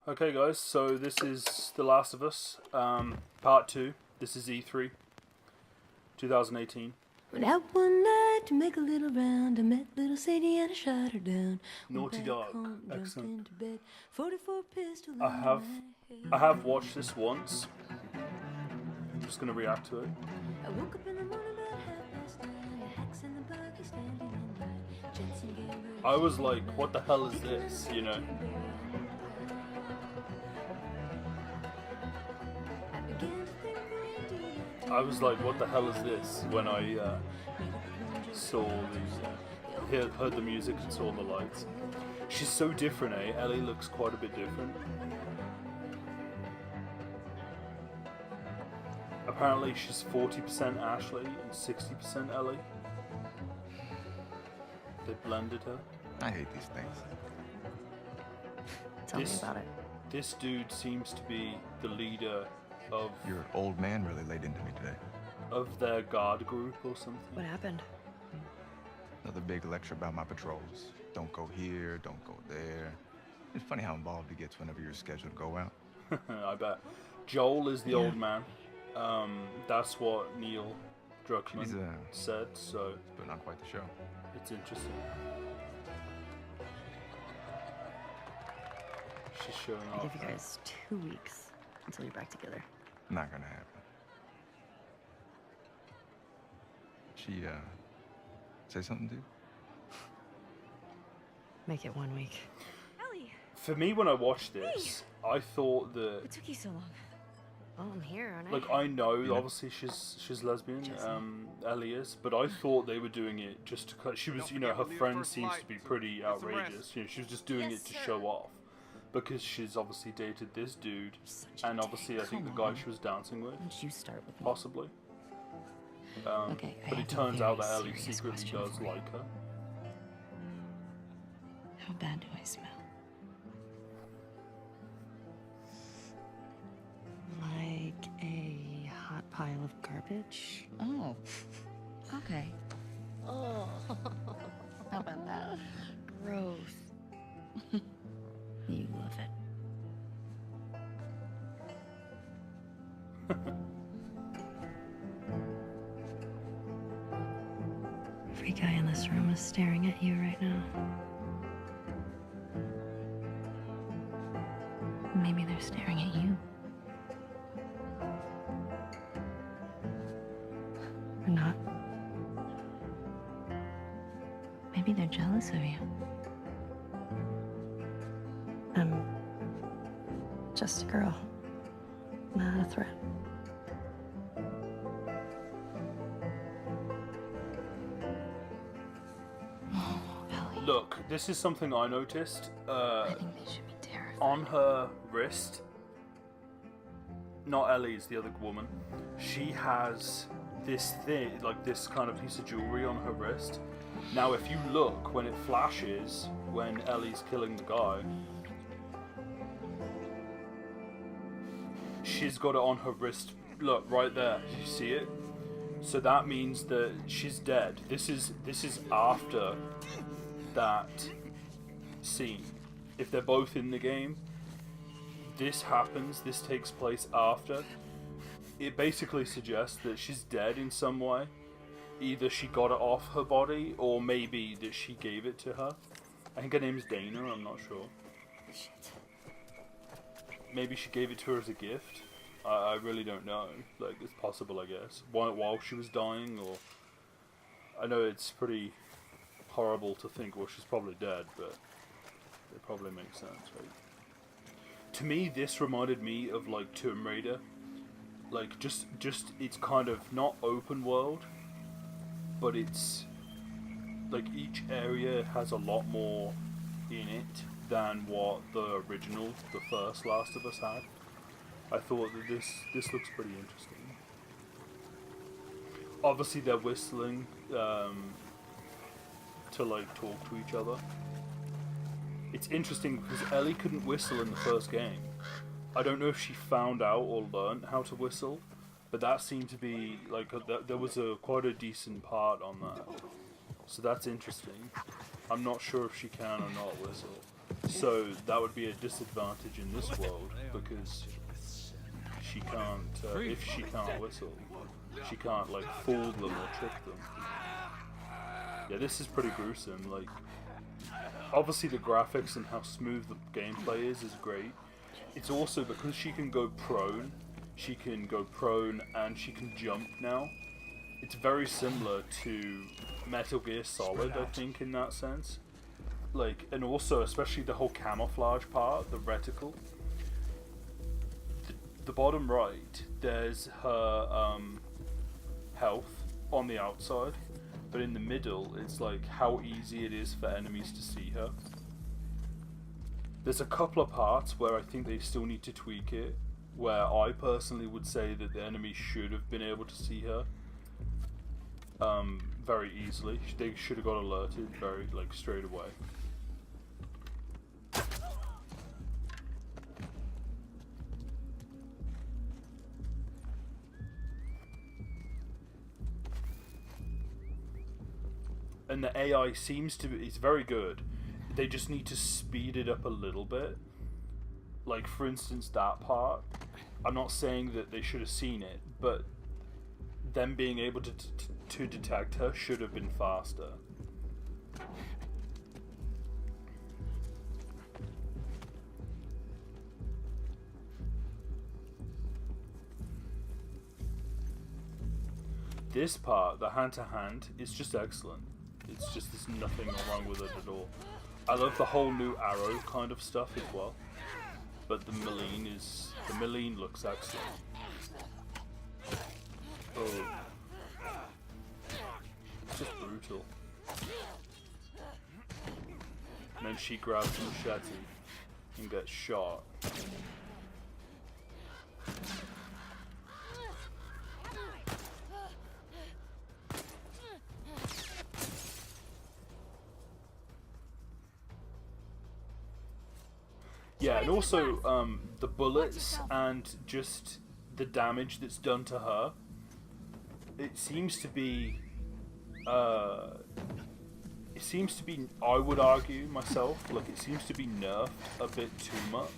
Okay, guys, so this is The Last of Us, part 2. This is E3, 2018. Went out one night to make a little round. I met little Sadie and I shot her down. Naughty Went back Dog. home, jumped Excellent. into bed, 44 pistol I in have my I head. have watched this once. I'm just gonna react to it. I woke up in the morning about 9:30. A hex in the buggy standing in line. Jensen gave her I was like, what the hell is this? You know? I began to think we do that. I was like, what the hell is this? When I saw the heard the music and saw the lights. She's so different, eh? Ellie looks quite a bit different. Apparently she's 40% Ashley and 60% Ellie. They blended her. I hate these things. Tell me This- about it. This dude seems to be the leader of Your old man really laid into me today. their guard group or something. What happened? Another big lecture about my patrols. Don't go here, don't go there. It's funny how involved he gets whenever you're scheduled to go out. I bet. Joel is the old man. That's what Neil Druckmann She's said, so putting on quite the show. it's interesting. She's showing I off. give you guys 2 weeks until you're back together. Not gonna happen. She, say something, dude? Make it 1 week. Ellie, For me, when I watched this, I thought that, what took you so long? Oh, I'm here, aren't I? like, I know Yeah. obviously she's lesbian, Jesse. Ellie is, but I thought they were doing it just to cut. She was, you know, her friend seems to be pretty outrageous. You know, she was just doing Yes, it to sir. show off because she's obviously dated this dude, Such a and obviously I think the Come guy on. she was dancing with, Don't you start with me. possibly. Okay, I But it have a turns out that very Ellie serious secretly question does for you. like her. How bad do I smell? Like a hot pile of garbage? Oh, okay. Oh, how about that? Gross. You love it. Every guy in this room is staring at you right now. Maybe they're staring at you. Or not. Maybe they're jealous of you. I'm just a girl, not a threat. Oh, Ellie. Look, this is something I noticed. I think they should be terrified. On her wrist, not Ellie's, the other woman, she has this thing, like this kind of piece of jewelry on her wrist. Now, if you look, when it flashes, when Ellie's killing the guy, she's got it on her wrist. Look, right there. You see it? So that means that she's dead. This is after that scene. If they're both in the game, this happens. This takes place after. It basically suggests that she's dead in some way. Either she got it off her body, or maybe that she gave it to her. I think her name's Dana. I'm not sure. Maybe she gave it to her as a gift. I really don't know. Like, it's possible, I guess. While she was dying, or... I know it's pretty horrible to think, well, she's probably dead, but it probably makes sense, right? To me, this reminded me of, like, Tomb Raider. Like, just it's kind of not open world, but it's... like, each area has a lot more in it than what the original, the first Last of Us had. I thought that this looks pretty interesting. Obviously, they're whistling to like talk to each other. It's interesting because Ellie couldn't whistle in the first game. I don't know if she found out or learned how to whistle, but that seemed to be like there was quite a decent part on that. So that's interesting. I'm not sure if she can or not whistle. So that would be a disadvantage in this world because she can't, if she can't whistle, she can't like fool them or trick them. Yeah, this is pretty gruesome. Like, obviously the graphics and how smooth the gameplay is great. It's also because she can go prone and she can jump now. It's very similar to Metal Gear Solid, I think, in that sense. Like, and also especially the whole camouflage part, the reticle. The bottom right, there's her health on the outside, but in the middle, it's like how easy it is for enemies to see her. There's a couple of parts where I think they still need to tweak it, where I personally would say that the enemy should have been able to see her very easily. They should have got alerted very, like, straight away. And the AI seems to be, it's very good. They just need to speed it up a little bit. Like, for instance, that part. I'm not saying that they should have seen it, but them being able to detect her should have been faster. This part, the hand-to-hand, is just excellent. It's just, there's nothing wrong with it at all. I love the whole new arrow kind of stuff as well. But the melee looks excellent. Oh. It's just brutal. And then she grabs the machete and gets shot. Yeah, and also the bullets and just the damage that's done to her. It seems to be, I would argue myself, like it seems to be nerfed a bit too much.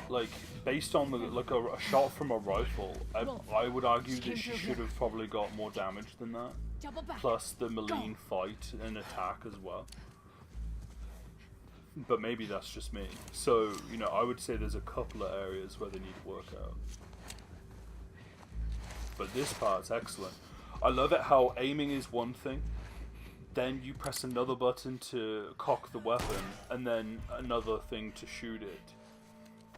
Like based on a shot from a rifle, I would argue that she should have probably got more damage than that. Plus the melee fight and attack as well. But maybe that's just me. So, you know, I would say there's a couple of areas where they need to work out. But this part's excellent. I love it how aiming is one thing, then you press another button to cock the weapon, and then another thing to shoot it.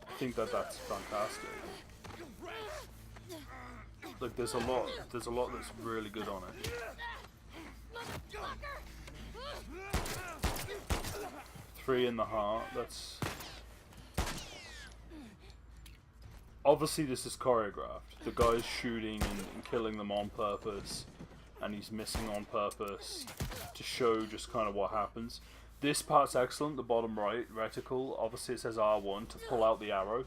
I think that that's fantastic. Like, there's a lot that's really good on it. Three in the heart, that's... Obviously this is choreographed. The guy's shooting and killing them on purpose, and he's missing on purpose to show just kind of what happens. This part's excellent, the bottom right reticle. Obviously it says R1 to pull out the arrow.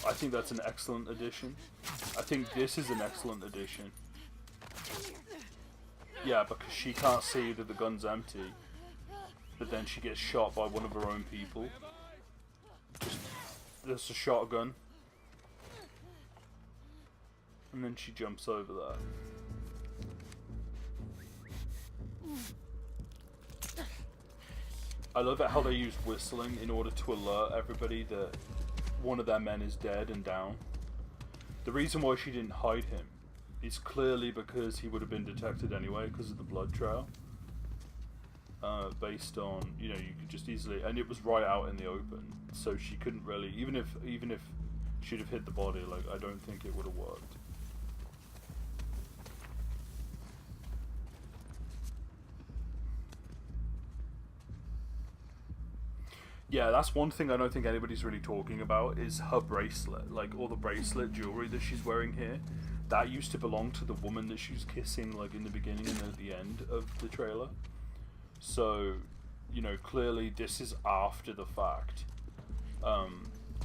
I think that's an excellent addition. I think this is an excellent addition. Yeah, because she can't see that the gun's empty. But then she gets shot by one of her own people. Just a shotgun. And then she jumps over that. I love it how they used whistling in order to alert everybody that one of their men is dead and down. The reason why she didn't hide him is clearly because he would have been detected anyway because of the blood trail. Based on, you know, you could just easily, and it was right out in the open, so she couldn't really, even if she'd have hit the body, like, I don't think it would have worked. Yeah, that's one thing I don't think anybody's really talking about is her bracelet, like all the bracelet jewelry that she's wearing here. That used to belong to the woman that she was kissing, like in the beginning and at the end of the trailer. So, you know, clearly this is after the fact.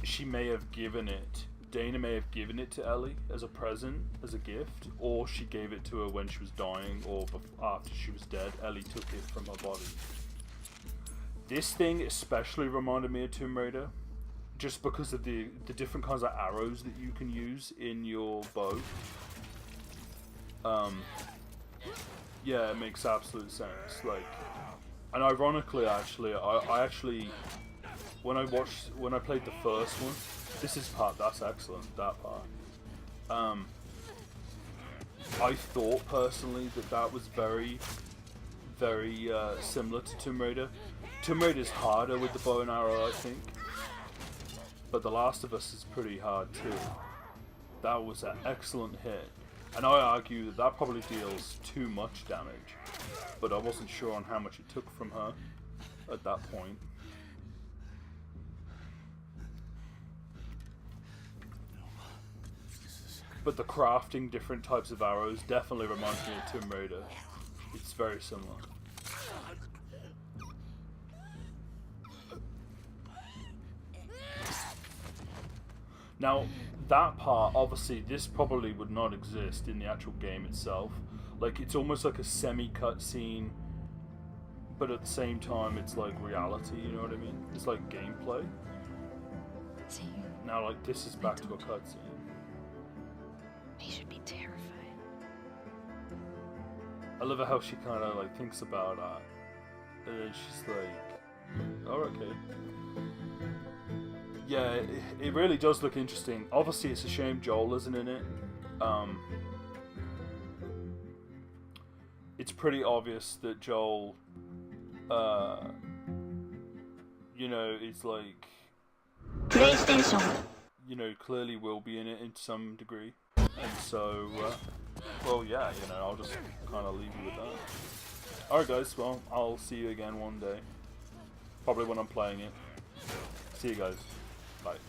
She may have given it, Dana may have given it to Ellie as a present, as a gift, or she gave it to her when she was dying, or after she was dead. Ellie took it from her body. This thing especially reminded me of Tomb Raider, just because of the different kinds of arrows that you can use in your bow. Yeah, it makes absolute sense. Like, and ironically, actually, I actually, when I played the first one, that's excellent, that part. I thought personally that was very, very similar to Tomb Raider. Tomb Raider's harder with the bow and arrow, I think, but The Last of Us is pretty hard too. That was an excellent hit, and I argue that probably deals too much damage, but I wasn't sure on how much it took from her at that point. But the crafting different types of arrows definitely reminds me of Tomb Raider. It's very similar. Now, that part, obviously, this probably would not exist in the actual game itself. Like, it's almost like a semi-cutscene, but at the same time, it's like reality, you know what I mean? It's like gameplay. See, Now, like, this is back to a cutscene. he should be terrified. I love how she kind of, like, thinks about that. And then she's like, oh, okay. Yeah, it really does look interesting. Obviously, it's a shame Joel isn't in it. It's pretty obvious that Joel, you know, is like, you know, clearly will be in it in some degree. And so, well, yeah, you know, I'll just kind of leave you with that. Alright guys, well, I'll see you again one day. Probably when I'm playing it. See you guys. Bye.